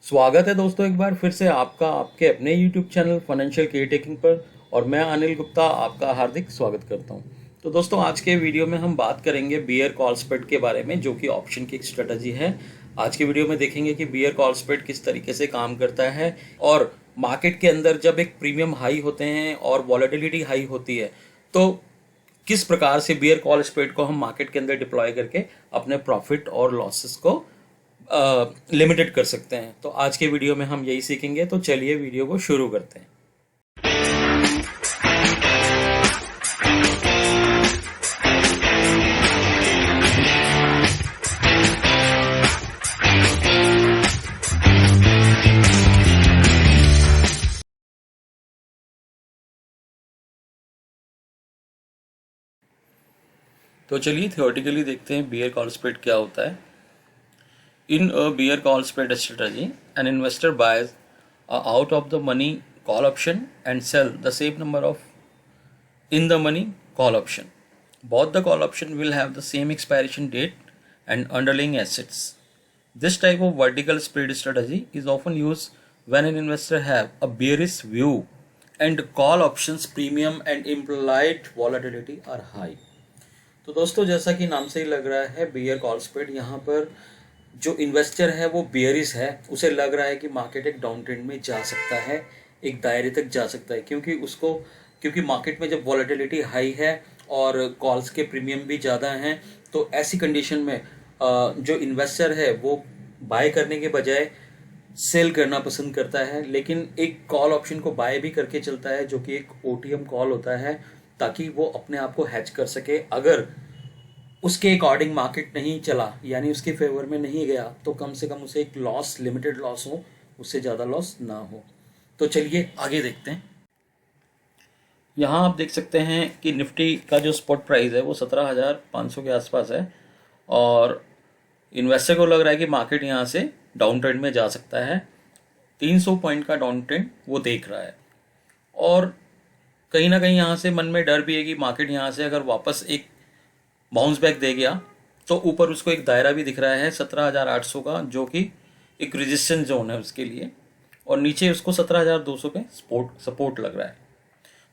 स्वागत है दोस्तों एक बार फिर से आपका आपके अपने YouTube channel financial care taking पर। और मैं अनिल गुप्ता आपका हार्दिक स्वागत करता हूं। तो दोस्तों आज के वीडियो में हम बात करेंगे बियर कॉल स्प्रेड के बारे में, जो कि ऑप्शन की एक स्ट्रेटजी है। आज के वीडियो में देखेंगे कि बियर कॉल स्प्रेड किस तरीके से काम करता है और मार्केट के अंदर जब एक प्रीमियम हाई होते हैं और वॉलेटिलिटी हाई होती है तो किस प्रकार से बियर कॉल स्प्रेड को हम मार्केट के अंदर डिप्लॉय करके अपने प्रॉफिट और लॉसेस को लिमिटेड कर सकते हैं। तो आज के वीडियो में हम यही सीखेंगे, तो चलिए वीडियो को शुरू करते हैं। तो चलिए थियोरेटिकली देखते हैं बियर कॉल स्प्रेड क्या होता है। In a bear call spread strategy, an investor buys a out of the money call option and sell the same number of in the money call option. Both the call option will have the same expiration date and underlying assets. This type of vertical spread strategy is often used when an investor have a bearish view and call options premium and implied volatility are high. तो दोस्तों जैसा कि नाम से ही लग रहा है beer call spread, यहाँ पर जो इन्वेस्टर है वो बियरिश है, उसे लग रहा है कि मार्केट एक डाउन ट्रेंड में जा सकता है, एक दायरे तक जा सकता है, क्योंकि मार्केट में जब वॉलेटिलिटी हाई है और कॉल्स के प्रीमियम भी ज़्यादा हैं, तो ऐसी कंडीशन में जो इन्वेस्टर है वो बाय करने के बजाय सेल करना पसंद करता है, लेकिन एक कॉल ऑप्शन को बाय भी करके चलता है जो कि एक ओटीएम कॉल होता है, ताकि वो अपने आप को हैच कर सके। अगर उसके अकॉर्डिंग मार्केट नहीं चला, यानी उसके फेवर में नहीं गया, तो कम से कम उसे एक लॉस, लिमिटेड लॉस हो, उससे ज़्यादा लॉस ना हो। तो चलिए आगे देखते हैं। यहाँ आप देख सकते हैं कि निफ्टी का जो स्पॉट प्राइस है वो 17,500 के आसपास है और इन्वेस्टर को लग रहा है कि मार्केट यहाँ से डाउन ट्रेंड में जा सकता है। 300 पॉइंट का डाउन ट्रेंड वो देख रहा है और कहीं ना कहीं यहाँ से मन में डर भी है कि मार्केट यहाँ से अगर वापस एक बाउंस बैक दे गया तो ऊपर उसको एक दायरा भी दिख रहा है 17,800 का, जो कि एक रेजिस्टेंस जोन है उसके लिए, और नीचे उसको 17,200 पे सपोर्ट लग रहा है।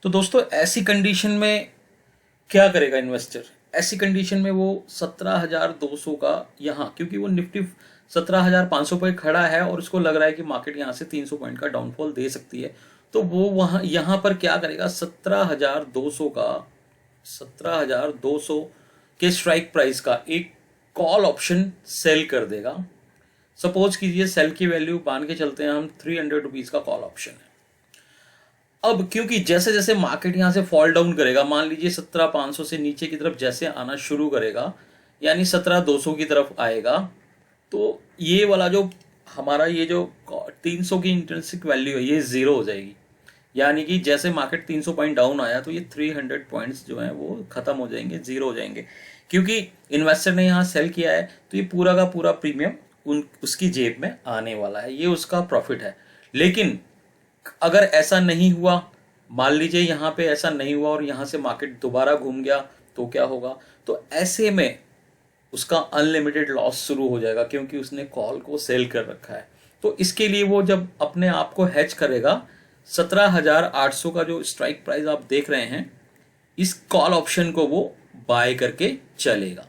तो दोस्तों ऐसी कंडीशन में क्या करेगा इन्वेस्टर? ऐसी कंडीशन में वो 17,200 का यहाँ, क्योंकि वो निफ्टी 17,500 पर खड़ा है और उसको लग रहा है कि मार्केट यहाँ से 300 पॉइंट का डाउनफॉल दे सकती है, तो वो वहाँ यहाँ पर क्या करेगा? 17,200 के स्ट्राइक प्राइस का एक कॉल ऑप्शन सेल कर देगा। सपोज कीजिए सेल की वैल्यू मान के चलते हैं हम 300 रुपीज का कॉल ऑप्शन है। अब क्योंकि जैसे जैसे मार्केट यहाँ से फॉल डाउन करेगा, मान लीजिए 17,500 से नीचे की तरफ जैसे आना शुरू करेगा, यानी 17,200 की तरफ आएगा, तो ये वाला जो हमारा ये जो 300 की इंट्रिंसिक वैल्यू है ये जीरो हो जाएगी। यानी कि जैसे मार्केट 300 पॉइंट डाउन आया तो ये 300 पॉइंट्स जो हैं वो खत्म हो जाएंगे, जीरो हो जाएंगे, क्योंकि इन्वेस्टर ने यहाँ सेल किया है, तो ये पूरा का पूरा प्रीमियम उसकी जेब में आने वाला है, ये उसका प्रॉफिट है। लेकिन अगर ऐसा नहीं हुआ, मान लीजिए यहाँ पे ऐसा नहीं हुआ और यहाँ से मार्केट दोबारा घूम गया, तो क्या होगा? तो ऐसे में उसका अनलिमिटेड लॉस शुरू हो जाएगा, क्योंकि उसने कॉल को सेल कर रखा है। तो इसके लिए वो जब अपने आप को हेज करेगा, 17,800 का जो स्ट्राइक प्राइस आप देख रहे हैं, इस कॉल ऑप्शन को वो बाय करके चलेगा।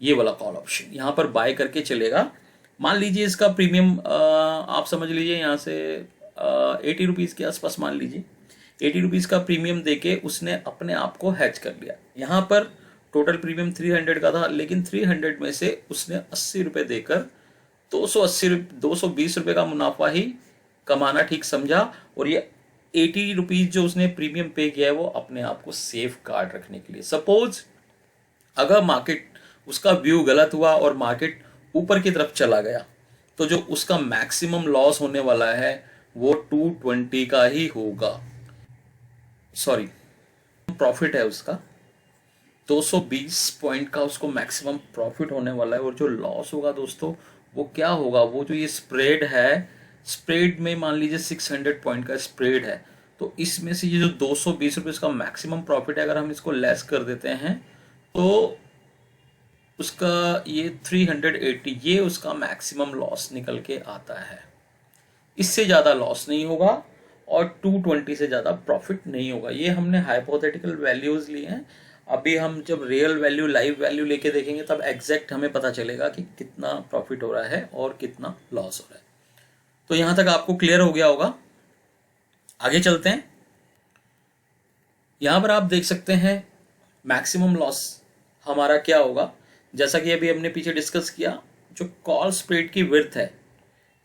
ये वाला कॉल ऑप्शन यहां पर बाय करके चलेगा। मान लीजिए इसका प्रीमियम आप समझ लीजिए यहाँ से 80 रुपीज के आसपास, मान लीजिए 80 रुपीज का प्रीमियम देके उसने अपने आप को हैच कर लिया। यहाँ पर टोटल प्रीमियम 300 का था, लेकिन 300 में से उसने 80 रुपए देकर 220 रुपए का मुनाफा ही कमाना ठीक समझा, और ये 80 रुपीज जो उसने प्रीमियम पे किया है वो अपने आप को सेफ गार्ड रखने के लिए। सपोज अगर मार्केट उसका व्यू गलत हुआ और मार्केट ऊपर की तरफ चला गया, तो जो उसका मैक्सिमम लॉस होने वाला है वो 220 का ही होगा। सॉरी, प्रॉफिट है उसका 220 पॉइंट का, उसको मैक्सिमम प्रॉफिट होने वाला है। और जो लॉस होगा दोस्तों वो क्या होगा? वो जो ये स्प्रेड है, स्प्रेड में मान लीजिए 600 पॉइंट का स्प्रेड है, तो इसमें से ये जो 220 रुपये का मैक्सिमम प्रॉफिट है, अगर हम इसको लेस कर देते हैं तो उसका ये 380 ये उसका मैक्सिमम लॉस निकल के आता है। इससे ज़्यादा लॉस नहीं होगा और 220 से ज़्यादा प्रॉफिट नहीं होगा। ये हमने हाइपोथेटिकल वैल्यूज़ लिए हैं। अभी हम जब रियल वैल्यू लाइव वैल्यू लेके देखेंगे तब एग्जैक्ट हमें पता चलेगा कि कितना प्रॉफिट हो रहा है और कितना लॉस हो रहा है। तो यहाँ तक आपको क्लियर हो गया होगा। आगे चलते हैं। यहाँ पर आप देख सकते हैं मैक्सिमम लॉस हमारा क्या होगा। जैसा कि अभी हमने पीछे डिस्कस किया, जो कॉल स्प्रेड की विड्थ है,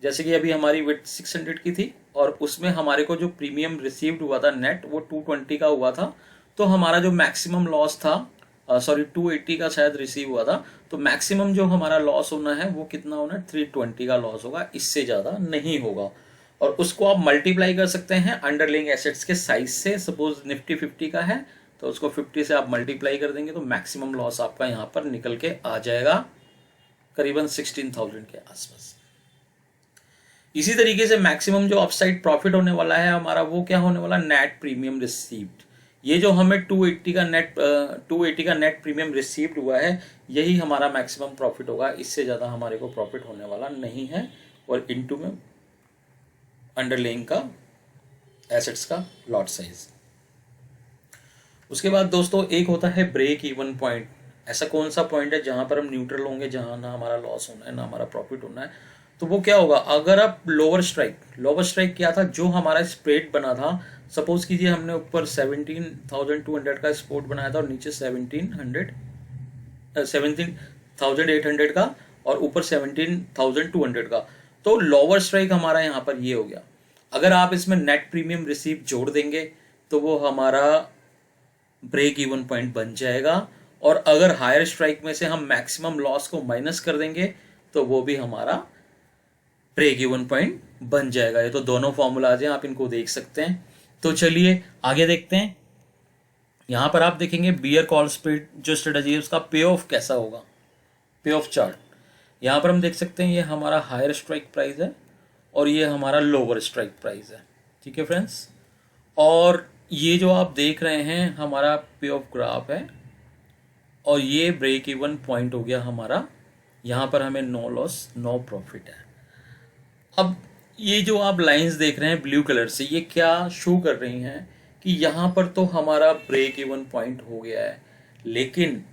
जैसे कि अभी हमारी विड्थ 600 की थी और उसमें हमारे को जो प्रीमियम रिसीव्ड हुआ था नेट वो 220 का हुआ था। तो हमारा जो मैक्सिमम लॉस था, 280 का शायद रिसीव हुआ था, तो मैक्सिमम जो हमारा लॉस होना है वो कितना होना है, 320 का लॉस होगा, इससे ज़्यादा नहीं होगा। और उसको आप मल्टीप्लाई कर सकते हैं अंडरलाइंग एसेट्स के साइज से। सपोज निफ्टी 50 का है तो उसको 50 से आप मल्टीप्लाई कर देंगे तो मैक्सिमम लॉस आपका यहाँ पर निकल के आ जाएगा करीबन 16,000 के आसपास। इसी तरीके से मैक्सिमम जो अपसाइड प्रॉफिट होने वाला है हमारा वो क्या होने वाला, नेट प्रीमियम रिसीव्ड। ये जो हमें 280 का नेट प्रीमियम रिसीव्ड हुआ है यही हमारा मैक्सिमम प्रॉफिट होगा। इससे ज़्यादा हमारे को प्रॉफिट होने वाला नहीं है। और इनटू में अंडरलेइंग का एसेट्स का लॉट साइज। उसके बाद दोस्तों एक होता है ब्रेक इवन पॉइंट। ऐसा कौन सा पॉइंट है जहां पर हम न्यूट्रल होंगे, जहां ना हमारा लॉस होना है ना हमारा प्रॉफिट होना है। तो वो क्या होगा, अगर आप लोअर स्ट्राइक क्या था, जो हमारा स्प्रेड बना था, सपोज कीजिए हमने ऊपर 17,200 का स्पोर्ट बनाया था और नीचे 17,800 का और ऊपर 17,200 का। तो लोअर स्ट्राइक हमारा यहाँ पर ये हो गया। अगर आप इसमें नेट प्रीमियम रिसीव जोड़ देंगे तो वो हमारा ब्रेक इवन पॉइंट बन जाएगा। और अगर हायर स्ट्राइक में से हम मैक्सिमम लॉस को माइनस कर देंगे तो वो भी हमारा ब्रेक इवन पॉइंट बन जाएगा। ये तो दोनों फॉर्मूलाज हैं, आप इनको देख सकते हैं। तो चलिए आगे देखते हैं। यहां पर आप देखेंगे बियर कॉल स्प्रेड जो स्ट्रेटजी है उसका पे ऑफ कैसा होगा, पे ऑफ चार्ट। यहां पर हम देख सकते हैं ये हमारा हायर स्ट्राइक प्राइस है और ये हमारा लोअर स्ट्राइक प्राइस है। ठीक है फ्रेंड्स, और ये जो आप देख रहे हैं हमारा पे ऑफ ग्राफ है और ये ब्रेक इवन पॉइंट हो गया हमारा। यहाँ पर हमें नो लॉस नो प्रॉफिट है। अब ये जो आप लाइंस देख रहे हैं ब्लू कलर से, ये क्या शो कर रही हैं कि यहाँ पर तो हमारा ब्रेक इवन पॉइंट हो गया है, लेकिन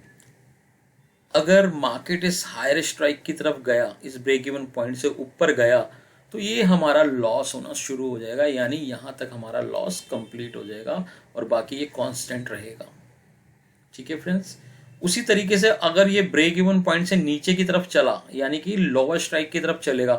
अगर मार्केट इस हायर स्ट्राइक की तरफ गया, इस ब्रेक इवन पॉइंट से ऊपर गया, तो ये हमारा लॉस होना शुरू हो जाएगा। यानी यहाँ तक हमारा लॉस कंप्लीट हो जाएगा और बाकी ये कांस्टेंट रहेगा। ठीक है फ्रेंड्स, उसी तरीके से अगर ये ब्रेक इवन पॉइंट से नीचे की तरफ चला, यानी कि लोअर स्ट्राइक की तरफ चलेगा,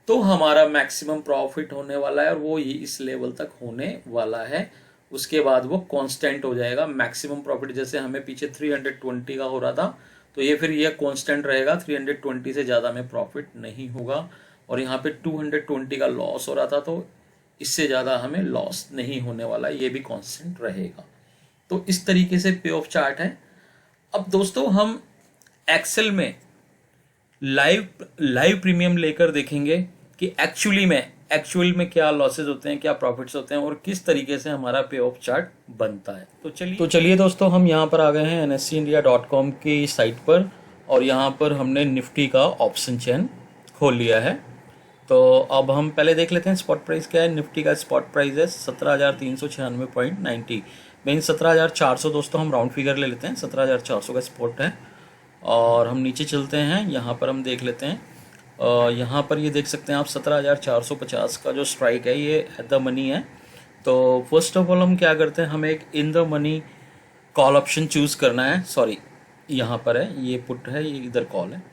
तो हमारा मैक्सिमम प्रॉफिट होने वाला है और वो ये इस लेवल तक होने वाला है। उसके बाद वो कांस्टेंट हो जाएगा। मैक्सिमम प्रॉफिट जैसे हमें पीछे 320 का हो रहा था, तो ये फिर ये कांस्टेंट रहेगा, 320 से ज़्यादा में प्रॉफिट नहीं होगा। और यहाँ पे 220 का लॉस हो रहा था, तो इससे ज़्यादा हमें लॉस नहीं होने वाला, ये भी कांस्टेंट रहेगा। तो इस तरीके से पे ऑफ चार्ट है। अब दोस्तों हम एक्सेल में लाइव प्रीमियम लेकर देखेंगे कि एक्चुअल में क्या लॉसेज होते हैं, क्या प्रॉफिट्स होते हैं और किस तरीके से हमारा पे ऑफ चार्ट बनता है। तो चलिए दोस्तों हम यहाँ पर आ गए हैं nseIndia.com की साइट पर और यहाँ पर हमने निफ्टी का ऑप्शन चेन खोल लिया है। तो अब हम पहले देख लेते हैं स्पॉट प्राइस क्या है। निफ्टी का स्पॉट प्राइस है 17,396.90। मीन 17,400 दोस्तों, हम राउंड फिगर ले लेते हैं, 17,400 का स्पॉट है। और हम नीचे चलते हैं, यहाँ पर हम देख लेते हैं। यहाँ पर ये देख सकते हैं आप 17,450 का जो स्ट्राइक है ये एट द मनी है। तो फर्स्ट ऑफ ऑल हम क्या करते हैं, हमें एक in the money call option choose करना है। सॉरी, यहाँ पर है, ये पुट है, ये इधर कॉल है।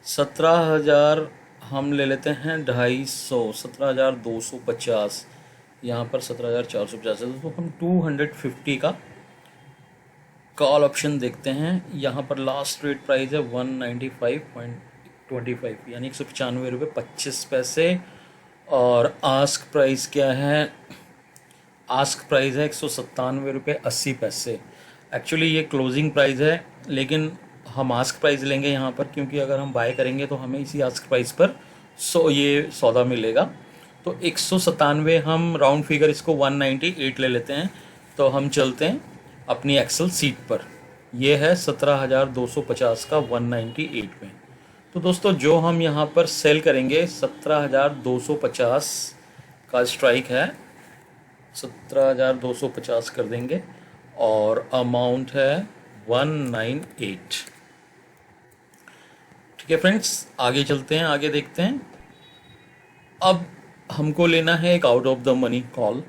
17,000 हम ले लेते हैं 250, 17,250, यहाँ पर 17,450 है। तो हम 250 का कॉल ऑप्शन देखते हैं। यहाँ पर लास्ट रेट प्राइस है 195.25, यानी 195 रुपये 25 पैसे। और आस्क प्राइस क्या है, आस्क प्राइस है 197 रुपये 80 पैसे। एक्चुअली ये क्लोजिंग प्राइस है, लेकिन हम आस्क प्राइस लेंगे यहाँ पर, क्योंकि अगर हम बाय करेंगे तो हमें इसी आस्क प्राइस पर ये सौदा मिलेगा। तो 197 हम राउंड फिगर इसको 198 ले लेते हैं। तो हम चलते हैं अपनी एक्सेल सीट पर। ये है 17,250 का 198 में। तो दोस्तों जो हम यहाँ पर सेल करेंगे 17,250 का स्ट्राइक है, 17,250 कर देंगे और अमाउंट है 198। ठीक है फ्रेंड्स, आगे चलते हैं, आगे देखते हैं। अब हमको लेना है एक out of the money call.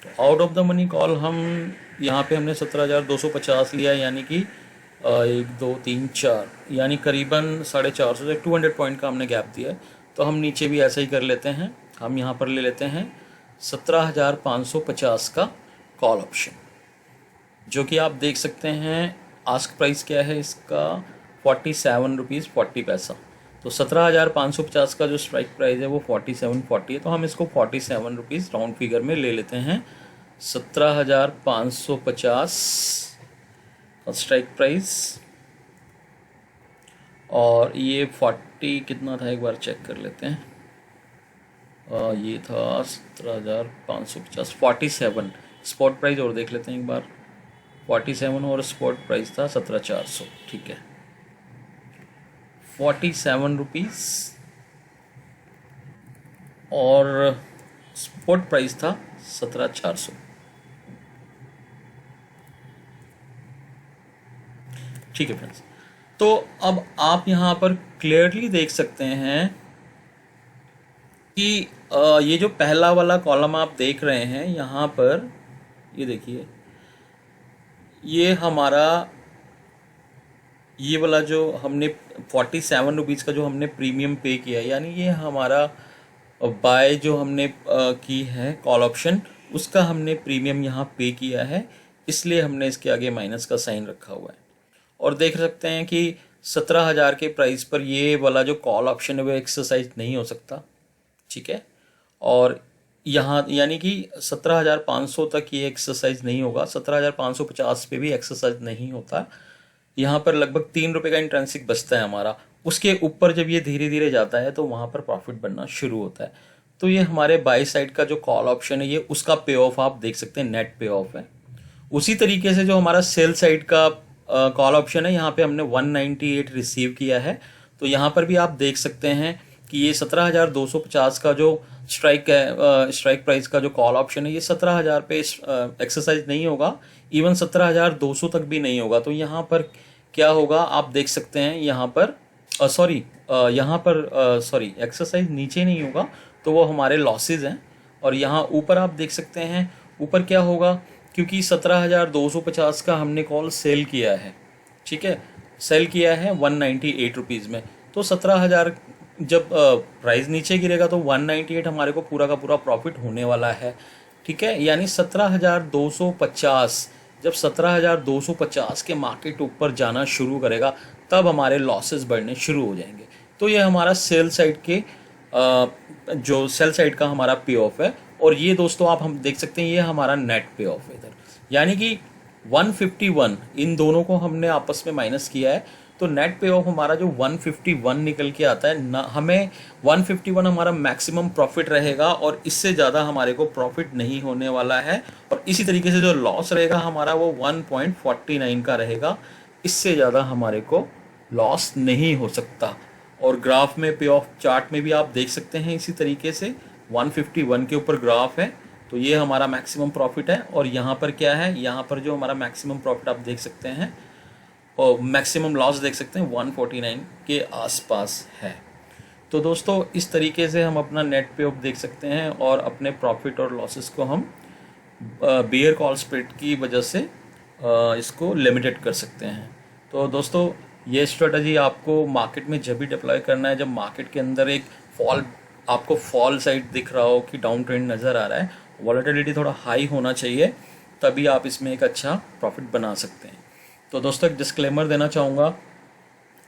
तो out of the money call हम यहाँ पे हमने 17,250 लिया, यानी कि 1 2 3 4 यानी करीबन 450 से 200 पॉइंट का हमने गैप दिया है। तो हम नीचे भी ऐसा ही कर लेते हैं, हम यहाँ पर ले लेते हैं 17,550 का कॉल ऑप्शन, जो कि आप देख सकते हैं आस्क प्राइस क्या है इसका, 47 रुपीज़ 40 पैसा। तो 17,550 का जो स्ट्राइक प्राइस है वो 47.40 है, तो हम इसको 47 रुपीज़ राउंड फिगर में ले लेते हैं। 17,550 का स्ट्राइक प्राइस, और ये 40 कितना था एक बार चेक कर लेते हैं। ये था 17,550 47 स्पॉट प्राइस, और देख लेते हैं एक बार, 47 और स्पॉट प्राइस था 17,400। ठीक है, 47 रुपीज़ और स्पॉट प्राइस था 17,400। ठीक है फ्रेंड्स, तो अब आप यहाँ पर क्लियरली देख सकते हैं कि ये जो पहला वाला कॉलम आप देख रहे हैं यहाँ पर, ये देखिए, ये हमारा ये वाला जो हमने 47 रुपीज़ का जो हमने प्रीमियम पे किया है, यानी ये हमारा बाय जो हमने की है कॉल ऑप्शन, उसका हमने प्रीमियम यहाँ पे किया है, इसलिए हमने इसके आगे माइनस का साइन रखा हुआ है। और देख सकते हैं कि 17,000 के प्राइस पर ये वाला जो कॉल ऑप्शन है वो एक्सरसाइज नहीं हो सकता। ठीक है, और यहाँ यानी कि 17,500 तक ये एक्सरसाइज नहीं होगा, 17,550 पे भी एक्सरसाइज नहीं होता। यहाँ पर लगभग 3 रुपये का इंट्रेंसिक बचता है हमारा, उसके ऊपर जब ये धीरे धीरे जाता है तो वहाँ पर प्रॉफिट बनना शुरू होता है। तो ये हमारे बाई साइड का जो कॉल ऑप्शन है, ये उसका पे ऑफ आप देख सकते हैं, नेट पे ऑफ है। उसी तरीके से जो हमारा सेल साइड का कॉल ऑप्शन है, यहाँ पे हमने 198 रिसीव किया है। तो यहाँ पर भी आप देख सकते हैं कि ये 17,250 का जो स्ट्राइक है, स्ट्राइक प्राइस का जो कॉल ऑप्शन है, ये 17,000 पे एक्सरसाइज नहीं होगा, इवन 17,200 तक भी नहीं होगा। तो यहाँ पर क्या होगा आप देख सकते हैं, यहाँ पर सॉरी एक्सरसाइज नीचे नहीं होगा, तो वो हमारे लॉसेज हैं। और यहाँ ऊपर आप देख सकते हैं, ऊपर क्या होगा, क्योंकि 17,250 का हमने कॉल सेल किया है। ठीक है, सेल किया है 198 रुपीज़ में, तो 17,000 जब प्राइस नीचे गिरेगा तो 198 हमारे को पूरा का पूरा प्रॉफिट होने वाला है। ठीक है, यानी 17,250, जब 17,250 के मार्केट ऊपर जाना शुरू करेगा तब हमारे लॉसेस बढ़ने शुरू हो जाएंगे। तो ये हमारा सेल साइड के जो सेल साइड का हमारा पे ऑफ है, और ये दोस्तों आप हम देख सकते हैं ये हमारा नेट पे ऑफ है इधर, यानी कि 151 इन दोनों को हमने आपस में माइनस किया है, तो नेट पे ऑफ हमारा जो 151 निकल के आता है ना, हमें 151 हमारा मैक्सिमम प्रॉफिट रहेगा, और इससे ज़्यादा हमारे को प्रॉफिट नहीं होने वाला है। और इसी तरीके से जो लॉस रहेगा हमारा वो 1.49 का रहेगा, इससे ज़्यादा हमारे को लॉस नहीं हो सकता। और ग्राफ में पे ऑफ चार्ट में भी आप देख सकते हैं इसी तरीके से 151 के ऊपर ग्राफ है, तो ये हमारा मैक्सिमम प्रॉफिट है। और यहाँ पर क्या है, यहाँ पर जो हमारा मैक्सिमम प्रॉफिट आप देख सकते हैं और मैक्सिमम लॉस देख सकते हैं 149 के आसपास है। तो दोस्तों इस तरीके से हम अपना नेट पे ऑफ देख सकते हैं, और अपने प्रॉफिट और लॉसेस को हम बियर कॉल स्प्रेड की वजह से इसको लिमिटेड कर सकते हैं। तो दोस्तों ये स्ट्रेटजी आपको मार्केट में जब भी डिप्लॉय करना है, जब मार्केट के अंदर एक आपको फॉल साइड दिख रहा हो कि डाउन ट्रेंड नज़र आ रहा है, वॉलेटिलिटी थोड़ा हाई होना चाहिए, तभी आप इसमें एक अच्छा प्रॉफिट बना सकते हैं। तो दोस्तों एक डिस्क्लेमर देना चाहूँगा,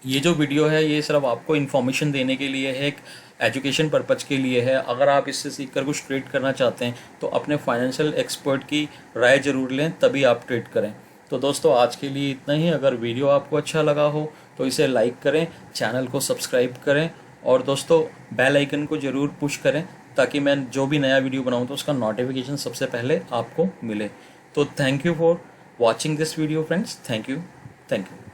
ये जो वीडियो है ये सिर्फ आपको इन्फॉर्मेशन देने के लिए है, एक एजुकेशन पर्पज़ के लिए है। अगर आप इससे सीखकर कुछ ट्रेड करना चाहते हैं तो अपने फाइनेंशियल एक्सपर्ट की राय ज़रूर लें, तभी आप ट्रेड करें। तो दोस्तों आज के लिए इतना ही। अगर वीडियो आपको अच्छा लगा हो तो इसे लाइक करें, चैनल को सब्सक्राइब करें, और दोस्तों बेल आइकन को ज़रूर पुश करें, ताकि मैं जो भी नया वीडियो बनाऊँ तो उसका नोटिफिकेशन सबसे पहले आपको मिले। तो thank you for watching this video friends, thank you. Thank you.